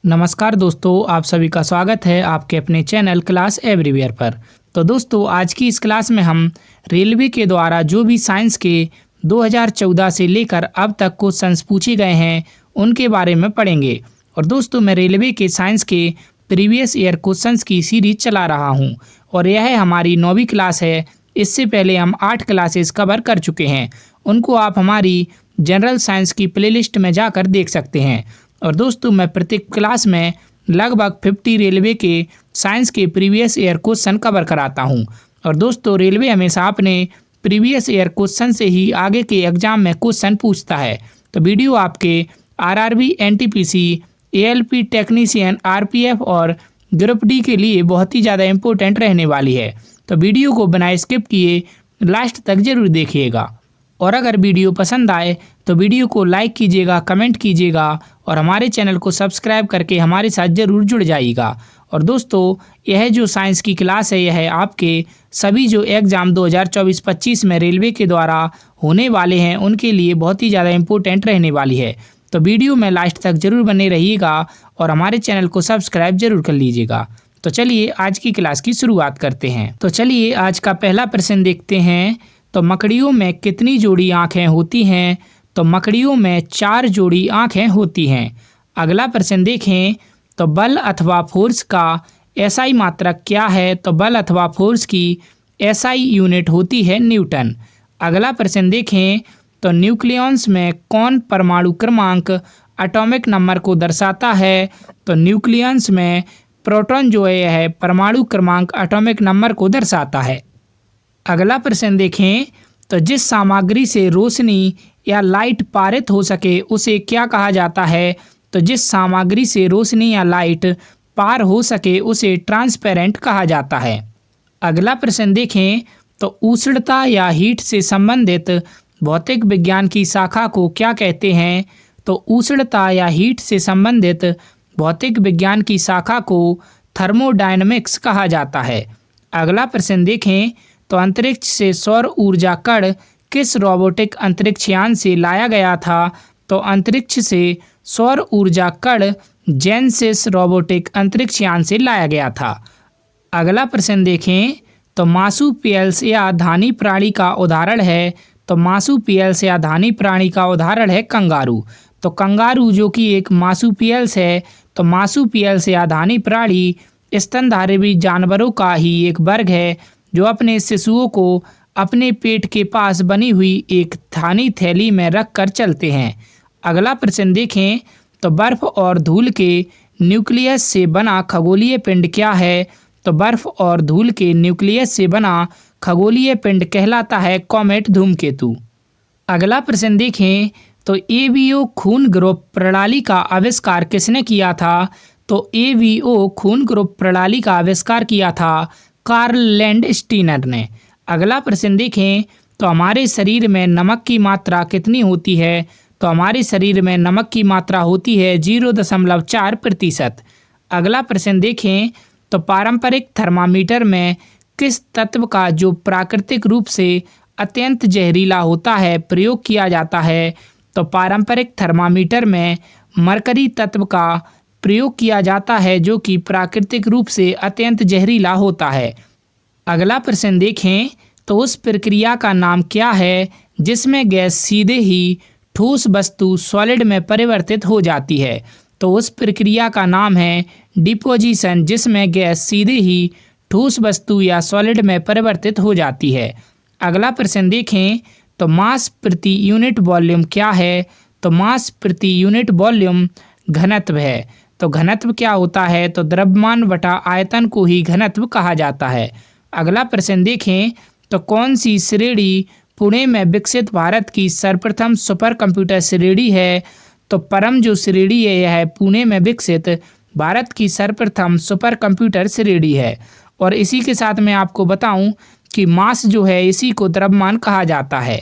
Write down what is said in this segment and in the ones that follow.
नमस्कार दोस्तों, आप सभी का स्वागत है आपके अपने चैनल क्लास एवरीवेयर पर। तो दोस्तों, आज की इस क्लास में हम रेलवे के द्वारा जो भी साइंस के 2014 से लेकर अब तक क्वेश्चंस पूछे गए हैं उनके बारे में पढ़ेंगे। और दोस्तों, मैं रेलवे के साइंस के प्रीवियस ईयर क्वेश्चंस की सीरीज चला रहा हूं और यह हमारी 9वीं क्लास है। इससे पहले हम 8 क्लासेस कवर कर चुके हैं, उनको आप हमारी जनरल साइंस की प्लेलिस्ट में जाकर देख सकते हैं। और दोस्तों, मैं प्रत्येक क्लास में लगभग 50 रेलवे के साइंस के प्रीवियस ईयर क्वेश्चन कवर कराता हूं। और दोस्तों, रेलवे हमेशा अपने प्रीवियस ईयर क्वेश्चन से ही आगे के एग्जाम में क्वेश्चन पूछता है। तो वीडियो आपके RRB, NTPC, ALP technician, RPF और ग्रुप डी के लिए बहुत ही ज़्यादा इम्पोर्टेंट रहने वाली है। तो वीडियो को बिना स्किप किए लास्ट तक जरूर देखिएगा। और अगर वीडियो पसंद आए तो वीडियो को लाइक कीजिएगा, कमेंट कीजिएगा और हमारे चैनल को सब्सक्राइब करके हमारे साथ ज़रूर जुड़ जाइएगा। और दोस्तों, यह जो साइंस की क्लास है यह आपके सभी जो एग्ज़ाम 2024-25 में रेलवे के द्वारा होने वाले हैं उनके लिए बहुत ही ज़्यादा इम्पोर्टेंट रहने वाली है। तो वीडियो में लास्ट तक ज़रूर बने रहिएगा और हमारे चैनल को सब्सक्राइब जरूर कर लीजिएगा। तो चलिए आज की क्लास की शुरुआत करते हैं। तो चलिए आज का पहला प्रश्न देखते हैं। तो मकड़ियों में कितनी जोड़ी आँखें होती हैं? तो मकड़ियों में 4 जोड़ी आँखें होती हैं। अगला प्रश्न देखें। तो बल अथवा फोर्स का एसआई मात्रक क्या है? तो बल अथवा फोर्स की एसआई यूनिट होती है न्यूटन। अगला प्रश्न देखें। तो न्यूक्लियॉन्स में कौन परमाणु क्रमांक एटॉमिक नंबर को दर्शाता है? तो न्यूक्लियॉन्स में प्रोटॉन जो है यह परमाणु क्रमांक एटॉमिक नंबर को दर्शाता है। अगला प्रश्न देखें। तो जिस सामग्री से रोशनी या लाइट पारित हो सके उसे क्या कहा जाता है? तो जिस सामग्री से रोशनी या लाइट पार हो सके उसे ट्रांसपेरेंट कहा जाता है। अगला प्रश्न देखें। तो उष्णता या हीट से संबंधित भौतिक विज्ञान की शाखा को क्या कहते हैं? तो उष्णता या हीट से संबंधित भौतिक विज्ञान की शाखा को थर्मोडायनामिक्स कहा जाता है। अगला प्रश्न देखें। तो अंतरिक्ष से सौर ऊर्जा कण किस रोबोटिक अंतरिक्ष यान से लाया गया था? तो अंतरिक्ष से सौर ऊर्जा कण जेनेसिस रोबोटिक अंतरिक्ष यान से लाया गया था। अगला प्रश्न देखें। तो मार्सुपियल्स या धानी प्राणी का उदाहरण है? तो मार्सुपियल्स या धानी प्राणी का उदाहरण है कंगारू। तो कंगारू जो कि एक मार्सुपियल्स है, तो मार्सुपियल्स या धानी प्राणी स्तनधारी जानवरों का ही एक वर्ग है जो अपने शिशुओं को अपने पेट के पास बनी हुई एक थानी थैली में रख कर चलते हैं। अगला प्रश्न देखें। तो बर्फ और धूल के न्यूक्लियस से बना खगोलीय पिंड क्या है? तो बर्फ और धूल के न्यूक्लियस से बना खगोलीय पिंड कहलाता है कॉमेट धूमकेतु। अगला प्रश्न देखें। तो एवीओ खून ग्रुप प्रणाली का आविष्कार किसने किया था? तो एवीओ खून ग्रुप प्रणाली का आविष्कार किया था कार्ल लैंडस्टीनर ने। अगला प्रश्न देखें। तो हमारे शरीर में नमक की मात्रा कितनी होती है? तो हमारे शरीर में नमक की मात्रा होती है 0.4%। अगला प्रश्न देखें। तो पारंपरिक थर्मामीटर में किस तत्व का जो प्राकृतिक रूप से अत्यंत जहरीला होता है प्रयोग किया जाता है? तो पारंपरिक थर्मामीटर में मरकरी तत्व का प्रयोग किया जाता है जो कि प्राकृतिक रूप से अत्यंत जहरीला होता है। अगला प्रश्न देखें। तो उस प्रक्रिया का नाम क्या है जिसमें गैस सीधे ही ठोस वस्तु सॉलिड में परिवर्तित हो जाती है? तो उस प्रक्रिया का नाम है डिपोजिशन, जिसमें गैस सीधे ही ठोस वस्तु या सॉलिड में परिवर्तित हो जाती है। अगला प्रश्न देखें। तो मास प्रति यूनिट वॉल्यूम क्या है? तो मास प्रति यूनिट वॉल्यूम घनत्व है। तो घनत्व क्या होता है? तो द्रव्यमान बटा आयतन को ही घनत्व कहा जाता है। अगला प्रश्न देखें। तो कौन सी श्रेणी पुणे में विकसित भारत की सर्वप्रथम सुपर कंप्यूटर श्रेणी है? तो परम जो श्रेणी है यह पुणे में विकसित भारत की सर्वप्रथम सुपर कंप्यूटर श्रेणी है। और इसी के साथ मैं आपको बताऊं कि मास जो है इसी को द्रव्यमान कहा जाता है।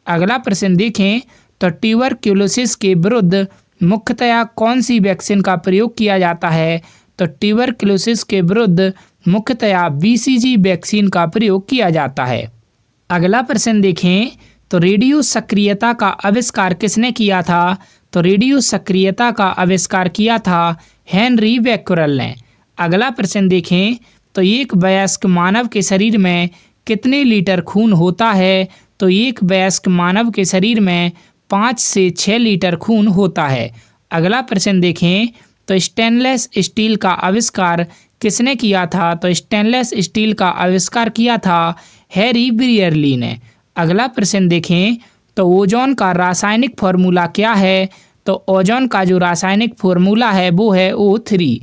अगला प्रश्न देखें। तो ट्यूबरक्लोसिस के विरुद्ध मुख्यतया कौन सी वैक्सीन का प्रयोग किया जाता है? तो ट्यूबरक्लोसिस के विरुद्ध मुख्यतया बीसीजी वैक्सीन का प्रयोग किया जाता है। अगला प्रश्न देखें। तो रेडियो सक्रियता का आविष्कार किसने किया था? तो रेडियो सक्रियता का आविष्कार किया था हेनरी बैक्यूरेल ने। अगला प्रश्न देखें तो एक वयस्क मानव के शरीर में कितने लीटर खून होता है? तो एक वयस्क मानव के शरीर में 5 से 6 लीटर खून होता है। अगला प्रश्न देखें तो स्टेनलेस स्टील का आविष्कार किसने किया था? तो स्टेनलेस स्टील का आविष्कार किया था हैरी ब्रियरली ने। अगला प्रश्न देखें तो ओजोन का रासायनिक फॉर्मूला क्या है? तो ओजोन का जो रासायनिक फॉर्मूला है वो है O3।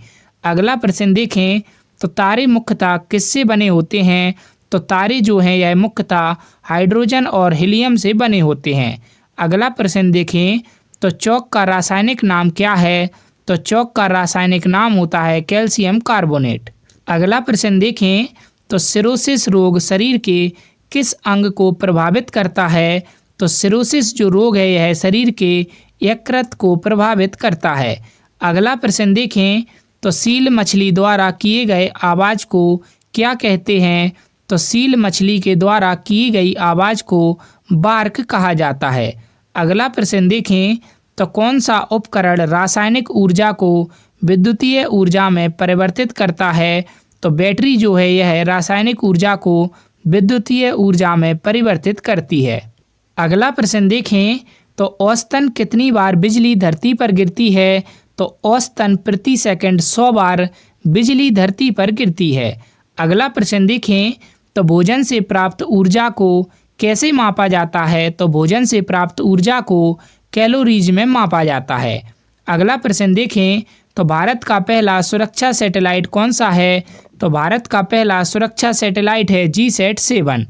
अगला प्रश्न देखें तो तारे मुख्यतः किससे बने होते हैं? तो तारे जो हैं यह मुख्यतः हाइड्रोजन और हीलियम से बने होते हैं। अगला प्रश्न देखें तो चौक का रासायनिक नाम क्या है? तो चौक का रासायनिक नाम होता है कैल्शियम कार्बोनेट। अगला प्रश्न देखें तो सिरोसिस रोग शरीर के किस अंग को प्रभावित करता है? तो सिरोसिस जो रोग है यह शरीर के यकृत को प्रभावित करता है। अगला प्रश्न देखें तो सील मछली द्वारा किए गए आवाज़ को क्या कहते हैं? तो सील मछली के द्वारा की गई आवाज़ को बार्क कहा जाता है। अगला प्रश्न देखें तो कौन सा उपकरण रासायनिक ऊर्जा को विद्युतीय ऊर्जा में परिवर्तित करता है? तो बैटरी जो है यह रासायनिक ऊर्जा को विद्युतीय ऊर्जा में परिवर्तित करती है। अगला प्रश्न देखें तो औसतन कितनी बार बिजली धरती पर गिरती है? तो औसतन प्रति सेकंड 100 बार बिजली धरती पर गिरती है। अगला प्रश्न देखें तो भोजन से प्राप्त ऊर्जा को कैसे मापा जाता है? तो भोजन से प्राप्त ऊर्जा को कैलोरीज में मापा जाता है। अगला प्रश्न देखें तो भारत का पहला सुरक्षा सैटेलाइट कौन सा है? तो भारत का पहला सुरक्षा सैटेलाइट है GSAT-7।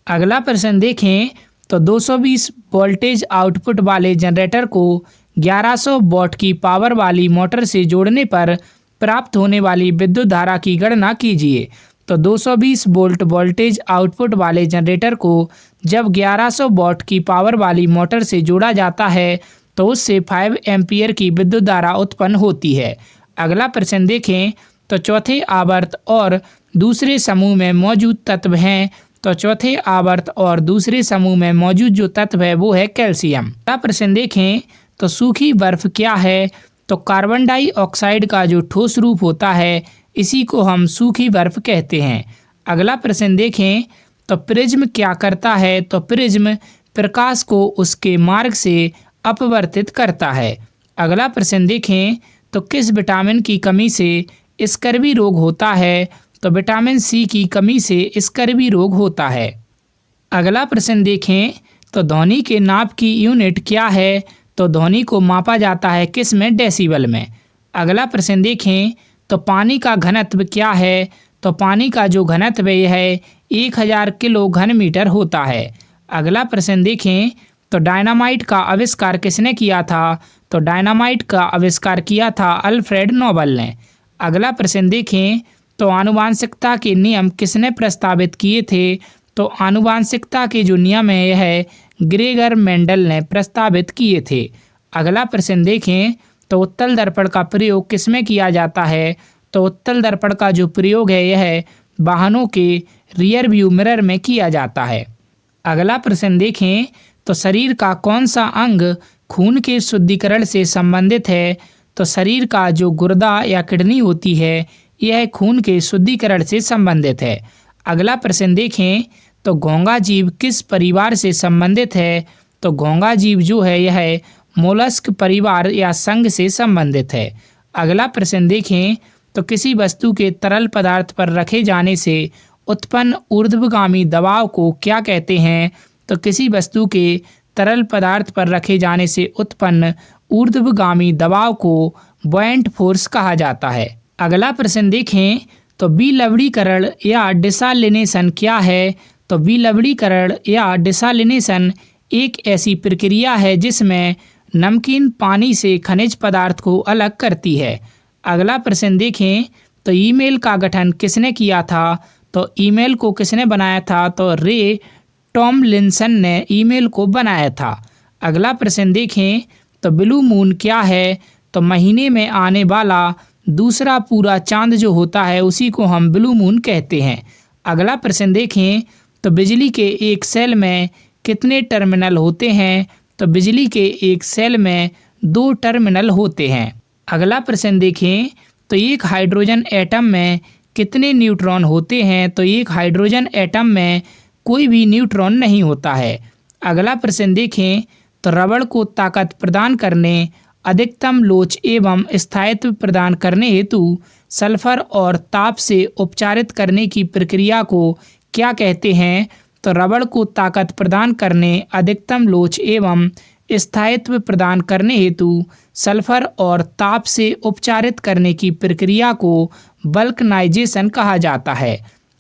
अगला प्रश्न देखें तो 220 वोल्टेज आउटपुट वाले जनरेटर को 1100 वॉट की पावर वाली मोटर से जोड़ने पर प्राप्त होने वाली विद्युत धारा की गणना कीजिए। तो 220 वोल्ट वोल्टेज आउटपुट वाले जनरेटर को जब 1100 वॉट की पावर वाली मोटर से जोड़ा जाता है तो उससे 5 एम्पियर की विद्युत धारा उत्पन्न होती है। अगला प्रश्न देखें तो चौथे आवर्त और दूसरे समूह में मौजूद तत्व हैं। तो चौथे आवर्त और दूसरे समूह में मौजूद जो तत्व है वो है कैल्शियम। अगला प्रश्न देखें तो सूखी बर्फ क्या है? तो कार्बन डाइऑक्साइड का जो ठोस रूप होता है इसी को हम सूखी बर्फ कहते हैं। अगला प्रश्न देखें तो प्रिज्म क्या करता है? तो प्रिज्म प्रकाश को उसके मार्ग से अपवर्तित करता है। अगला प्रश्न देखें तो किस विटामिन की कमी से स्कर्वी रोग होता है? तो विटामिन सी की कमी से स्कर्वी रोग होता है। अगला प्रश्न देखें तो ध्वनि के नाप की यूनिट क्या है? तो ध्वनि को मापा जाता है किस में? डेसिबल में। अगला प्रश्न देखें तो पानी का घनत्व क्या है? तो पानी का जो घनत्व है 1000 किलो घन मीटर होता है। अगला प्रश्न देखें तो डायनामाइट का आविष्कार किसने किया था? तो डायनामाइट का आविष्कार किया था अल्फ्रेड नोबल ने। अगला प्रश्न देखें तो आनुवांशिकता के नियम किसने प्रस्तावित किए थे? तो आनुवांशिकता के जो नियम है यह ग्रेगर मेंडल ने प्रस्तावित किए थे। अगला प्रश्न देखें तो उत्तल दर्पण का प्रयोग किसमें किया जाता है? तो उत्तल दर्पण का जो प्रयोग है यह वाहनों के रियर व्यू मिरर में किया जाता है। अगला प्रश्न देखें तो शरीर का कौन सा अंग खून के शुद्धिकरण से संबंधित है? तो शरीर का जो गुर्दा या किडनी होती है यह खून के शुद्धिकरण से संबंधित है। अगला प्रश्न देखें तो घोंघा जीव किस परिवार से संबंधित है? तो घोंघा जीव जो है यह मोलस्क परिवार या संघ से संबंधित है। अगला प्रश्न देखें तो किसी वस्तु के तरल पदार्थ पर रखे जाने से उत्पन्न ऊर्ध्वगामी दबाव को क्या कहते हैं? तो किसी वस्तु के तरल पदार्थ पर रखे जाने से उत्पन्न ऊर्ध्वगामी दबाव को बुओयंट फोर्स कहा जाता है। अगला प्रश्न देखें तो विलवणीकरण या डिसालिनेशन क्या है? तो विलवणीकरण या डिसालिनेशन एक ऐसी प्रक्रिया है जिसमें नमकीन पानी से खनिज पदार्थ को अलग करती है। अगला प्रश्न देखें तो ईमेल का गठन किसने किया था? तो ईमेल को किसने बनाया था? तो रे टॉमलिंसन ने ईमेल को बनाया था। अगला प्रश्न देखें तो ब्लू मून क्या है? तो महीने में आने वाला दूसरा पूरा चांद जो होता है उसी को हम ब्लू मून कहते हैं। अगला प्रश्न देखें तो बिजली के एक सेल में कितने टर्मिनल होते हैं? तो बिजली के एक सेल में 2 टर्मिनल होते हैं। अगला प्रश्न देखें तो एक हाइड्रोजन एटम में कितने न्यूट्रॉन होते हैं? तो एक हाइड्रोजन एटम में कोई भी न्यूट्रॉन नहीं होता है। अगला प्रश्न देखें तो रबड़ को ताकत प्रदान करने, अधिकतम लोच एवं स्थायित्व प्रदान करने हेतु सल्फर और ताप से उपचारित करने की प्रक्रिया को क्या कहते हैं? तो रबड़ को ताकत प्रदान करने, अधिकतम लोच एवं स्थायित्व प्रदान करने हेतु सल्फर और ताप से उपचारित करने की प्रक्रिया को वल्कनाइजेशन कहा जाता है।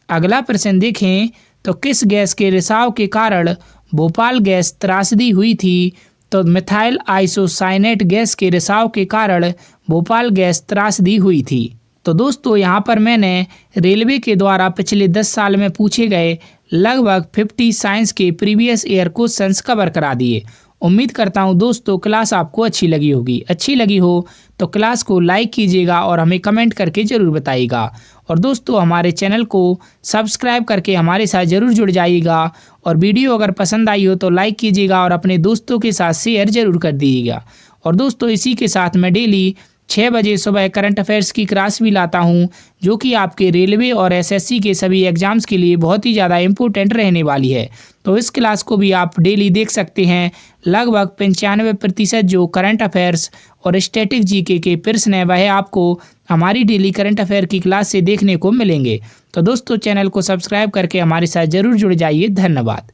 अगला प्रश्न देखें तो किस गैस के रिसाव के कारण भोपाल गैस त्रासदी हुई थी? तो मिथाइल आइसोसाइनेट गैस के रिसाव के कारण भोपाल गैस त्रासदी हुई थी। तो दोस्तों यहाँ पर मैंने रेलवे के द्वारा पिछले 10 साल में पूछे गए लगभग 50 साइंस के प्रीवियस ईयर क्वेश्चंस कवर करा दिए। उम्मीद करता हूँ दोस्तों क्लास आपको अच्छी लगी होगी। अच्छी लगी हो तो क्लास को लाइक कीजिएगा और हमें कमेंट करके ज़रूर बताइएगा। और दोस्तों हमारे चैनल को सब्सक्राइब करके हमारे साथ ज़रूर जुड़ जाइएगा। और वीडियो अगर पसंद आई हो तो लाइक कीजिएगा और अपने दोस्तों के साथ शेयर ज़रूर कर दीजिएगा। और दोस्तों इसी के साथ मैं डेली 6 बजे सुबह करंट अफेयर्स की क्लास भी लाता हूं, जो कि आपके रेलवे और एसएससी के सभी एग्जाम्स के लिए बहुत ही ज़्यादा इम्पोर्टेंट रहने वाली है। तो इस क्लास को भी आप डेली देख सकते हैं। लगभग 95% जो करंट अफेयर्स और स्टैटिक जीके के प्रश्न है वह आपको हमारी डेली करंट अफेयर की क्लास से देखने को मिलेंगे। तो दोस्तों चैनल को सब्सक्राइब करके हमारे साथ ज़रूर जुड़ जाइए। धन्यवाद।